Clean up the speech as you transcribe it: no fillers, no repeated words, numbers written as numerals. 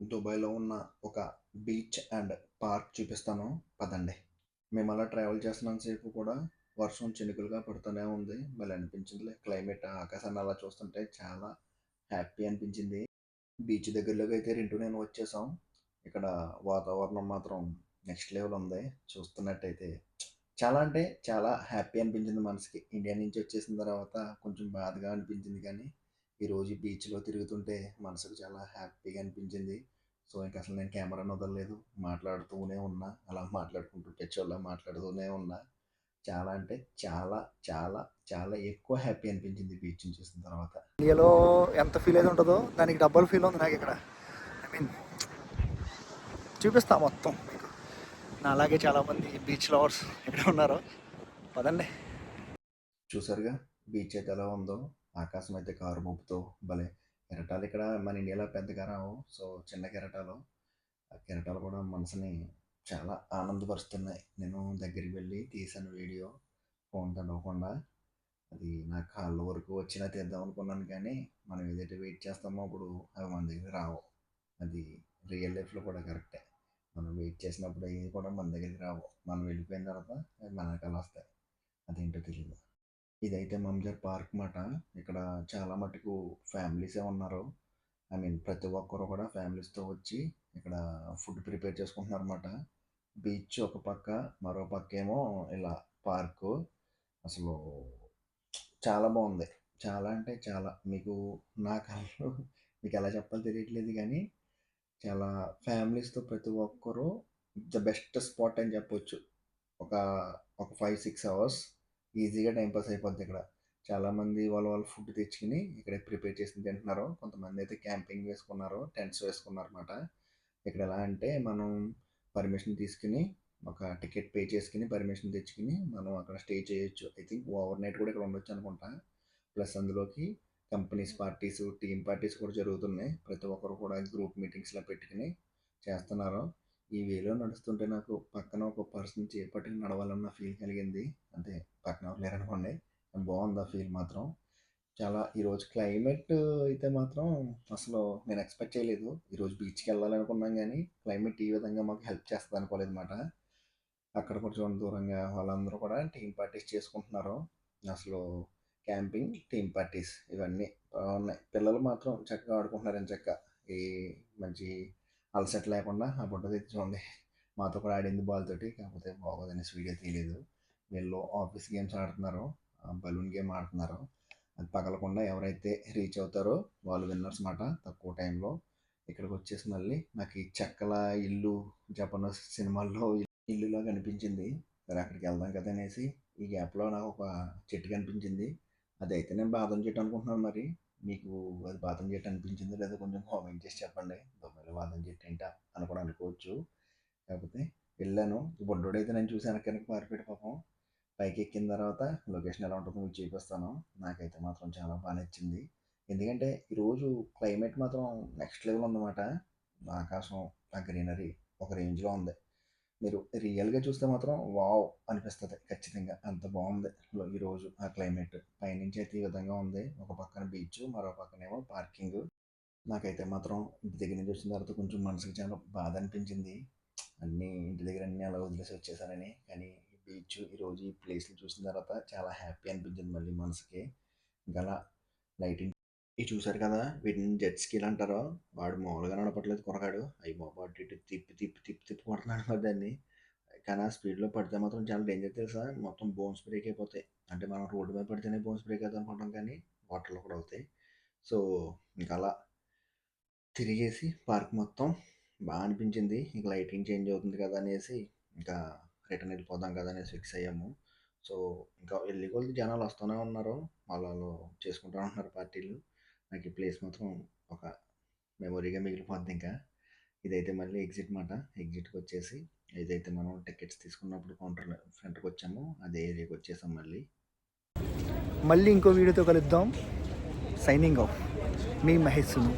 దుబాయ్‌లో ఉన్న ఒక బీచ్ అండ్ పార్క్ చూపిస్తాను పదండి. మేము అలా ట్రావెల్ చేస్తున్నంత సేపు కూడా వర్షం చినుకులుగా పడుతూనే ఉంది. భలే అనిపించిందిలే క్లైమేట్ ఆకాశాన్ని అలా చూస్తుంటే చాలా హ్యాపీ అనిపించింది. బీచ్ దగ్గరలోకి అయితే రింటూ నేను వచ్చేసాం. ఇక్కడ వాతావరణం మాత్రం నెక్స్ట్ లెవెల్ ఉంది. చూస్తున్నట్టయితే చాలా అంటే చాలా హ్యాపీ అనిపించింది మనసుకి. ఇండియా నుంచి వచ్చేసిన తర్వాత కొంచెం బాధగా అనిపించింది కానీ ఈరోజు బీచ్‌లో తిరుగుతుంటే మనసుకు చాలా హ్యాపీగా అనిపించింది. సో, ఇంక అసలు నేను కెమెరాను వదలలేదు. మాట్లాడుతూనే ఉన్నా. అలా మాట్లాడుకుంటూ పిచ్చోల్లా మాట్లాడుతూనే ఉన్నా. చాలా అంటే చాలా, చాలా, చాలా ఎక్కువ హ్యాపీ అనిపించింది బీచ్‌ని చూసిన తర్వాత. ఇండియాలో ఎంత ఫీల్ అయితే ఉంటుందో దానికి డబల్ ఫీల్ ఉంది నాకు ఇక్కడ. ఐ మీన్ చూపిస్తా మొత్తం మీకు. నా అలాగే చాలామంది బీచ్ లవర్స్ ఇక్కడ ఉన్నారు. పదండి. చూసారుగా బీచ్ అయితే ఎలా ఉందో. ఆకాశం అయితే కారు మబ్బుతో భలే కెరటాలు ఇక్కడ మన ఇండియాలో పెద్దగా రావు. సో, చిన్న కెరటాలు. ఆ కెరటాలు కూడా మనసుని చాలా ఆనందపరుస్తున్నాయి. నేను దగ్గరికి వెళ్ళి తీశాను వీడియో ఫోన్ తడవకుండా. అది నా కాళ్ళ వరకు వచ్చినా తీద్దాం అనుకున్నాను కానీ మనం ఏదైతే వెయిట్ చేస్తామో అప్పుడు అవి మన దగ్గర రావు. అది రియల్ లైఫ్లో కూడా కరెక్టే. మనం వెయిట్ చేసినప్పుడు అవి కూడా మన దగ్గరికి రావు. మనం వెళ్ళిపోయిన తర్వాత అవి మన వెనకాల వస్తాయి. అదేంటో తెలియదు. ఇదైతే మంజర్ పార్క్ మాట. ఇక్కడ చాలా మటుకు ఫ్యామిలీసే ఉన్నారు. ఐ మీన్ ప్రతి ఒక్కరు కూడా ఫ్యామిలీస్‌తో వచ్చి ఇక్కడ ఫుడ్ ప్రిపేర్ చేసుకుంటున్నారన్నమాట. బీచ్ ఒక పక్క, మరో పక్కేమో ఇలా పార్కు. అసలు చాలా బాగుంది. చాలా అంటే చాలా. మీకు నా కళ్ళు మీకెలా చెప్పాలో తెలియట్లేదు గానీ, చాలా ఫ్యామిలీస్‌తో ప్రతి ఒక్కరు ద బెస్ట్ స్పాట్ అని చెప్పొచ్చు. ఒక ఒక 5, 6 అవర్స్ ఈజీగా టైమ్ పాస్ అయిపోద్ది ఇక్కడ. చాలామంది వాళ్ళ ఫుడ్ తెచ్చుకొని ఇక్కడే ప్రిపేర్ చేసుకొని తింటున్నారు. కొంతమంది అయితే క్యాంపింగ్ వేసుకున్నారు. టెంట్స్ వేసుకున్నారన్నమాట. ఇక్కడ ఎలా అంటే మనం పర్మిషన్ తీసుకొని ఒక టికెట్ పే చేసుకొని పర్మిషన్ తెచ్చుకొని మనం అక్కడ స్టే చేయొచ్చు. ఐ థింక్ ఓవర్ నైట్ కూడా ఇక్కడ ఉండొచ్చు అనుకుంటా. ప్లస్ అందులోకి కంపెనీస్ పార్టీస్, టీమ్ పార్టీస్ కూడా జరుగుతున్నాయి. ప్రతి ఒక్కరు కూడా గ్రూప్ మీటింగ్స్‌లా పెట్టుకొని చేస్తున్నారు. ఈ వేలో నడుస్తుంటే నాకు పక్కన ఒక పర్సన్ చేపట్టుకుని నడవాలన్న ఫీల్ కలిగింది. అంటే పక్కన ఎవరు లేరనుకోండి. బాగుంది ఆ ఫీల్ మాత్రం. చాలా ఈరోజు క్లైమేట్ అయితే మాత్రం అసలు నేను ఎక్స్పెక్ట్ చేయలేదు. ఈరోజు బీచ్‌కి వెళ్ళాలనుకున్నాం కానీ క్లైమేట్ ఈ విధంగా మాకు హెల్ప్ చేస్తుంది అనుకోలేదన్నమాట. అక్కడ కొంచెం దూరంగా వాళ్ళందరూ కూడా టీమ్ పార్టీస్ చేసుకుంటున్నారు. అసలు క్యాంపింగ్, టీమ్ పార్టీస్ ఇవన్నీ బాగున్నాయి. పిల్లలు మాత్రం చక్కగా ఆడుకుంటున్నారు ఎంచక్కా. ఈ మంచి అలసట లేకుండా ఆ బుడ్డది చూడండి మాతో కూడా ఆడింది బాల్ తోటి. కాకపోతే బాగోదనేసి వీడియో తీయలేదు. వీళ్ళు ఆఫీస్ గేమ్స్ ఆడుతున్నారు. బలూన్ గేమ్ ఆడుతున్నారు. అది పగలకుండా ఎవరైతే రీచ్ అవుతారో వాళ్ళు విన్నర్స్ మాట తక్కువ టైంలో. ఇక్కడికి వచ్చేసి మళ్ళీ నాకు ఈ చెక్కల ఇల్లు జపనీస్ సినిమాల్లో ఇల్లులా కనిపించింది. సరే అక్కడికి వెళ్దాం కదా అనేసి ఈ గ్యాప్లో నాకు ఒక చెట్టు కనిపించింది. అదైతే నేను బాదం చెట్టు అనుకుంటున్నాను. మరి మీకు అది బాదం చెట్టు అనిపించిందో లేదో కొంచెం కామెంట్ చేసి చెప్పండి. దుబాయ్‌లో బాదం చెట్టు ఏంటా అని కూడా అనుకోవచ్చు. కాకపోతే వెళ్ళాను. బుడ్డోడైతే నేను చూసి వెనక్కి పారిపోయాడు పాపం. పైకి ఎక్కిన తర్వాత లొకేషన్ ఎలా ఉంటుందో మీకు చూపిస్తాను. నాకైతే మాత్రం చాలా బాగా నచ్చింది. ఎందుకంటే ఈరోజు క్లైమేట్ మాత్రం నెక్స్ట్ లెవెల్ ఉందన్నమాట. ఆకాశం, ఆ గ్రీనరీ ఒక రేంజ్లో ఉంది. మీరు రియల్‌గా చూస్తే మాత్రం వావ్ అనిపిస్తది ఖచ్చితంగా. అంత బాగుంది ఈరోజు ఆ క్లైమేట్. పైనుంచి అయితే ఈ విధంగా ఉంది. ఒక పక్కన బీచ్, మరో పక్కనేమో పార్కింగ్. నాకైతే మాత్రం ఇంటి దగ్గర నుంచి వచ్చిన తర్వాత కొంచెం మనసుకి చాలా బాధ అనిపించింది. ఇంటి దగ్గర అన్నీ అలా వదిలేసి వచ్చేసానని. కానీ ఈ బీచ్ ఈరోజు ఈ ప్లేస్‌లు చూసిన తర్వాత చాలా హ్యాపీ అనిపించింది మళ్ళీ మనసుకి. ఇంకా అలా లైటింగ్ ఇవి చూసారు కదా! వీటిని జెట్ స్కీలు అంటారు. వాడు మామూలుగా నడపట్లేదు కుర్రగాడు. అయ్య బాబోయ్! అటు ఇటు తిప్పి తిప్పి తిప్పి తిప్పి కొడుతున్నాడు మరి దాన్ని. కానీ ఆ స్పీడ్‌లో పడితే మాత్రం చాలా డేంజర్ తెలుసా? మొత్తం బోన్స్ బ్రేక్ అయిపోతాయి. అంటే మనం రోడ్డు మీద పడితేనే బోన్స్ బ్రేక్ అవుతాయి అనుకుంటాం కానీ వాటర్‌లో కూడా అవుతాయి. సో, ఇంక అలా తిరిగేసి పార్క్ మొత్తం అనిపించింది. ఇంక లైటింగ్ చేంజ్ అవుతుంది కదా అనేసి ఇంకా రిటర్న్ వెళ్ళిపోదాం కదా అనేసి ఫిక్స్ అయ్యాము. సో, ఇంకా వెళ్ళే కొద్దీ జనాలు వస్తూనే ఉన్నారు. వాళ్ళు చేసుకుంటూ ఉంటున్నారు పార్టీలు. నాకు ఈ ప్లేస్ మాత్రం ఒక మెమొరీగా మిగిలిపోద్ది ఇంకా. ఇదైతే మళ్ళీ ఎగ్జిట్ మాట. ఎగ్జిట్‌కి వచ్చేసి ఏదైతే మనం టికెట్స్ తీసుకున్నప్పుడు కౌంటర్ ఫ్రంట్‌కి వచ్చామో అదే ఏరియాకి వచ్చేసాం మళ్ళీ. మళ్ళీ ఇంకో వీడియోతో కలుద్దాం. Signing off. మీ మహేష్ సును.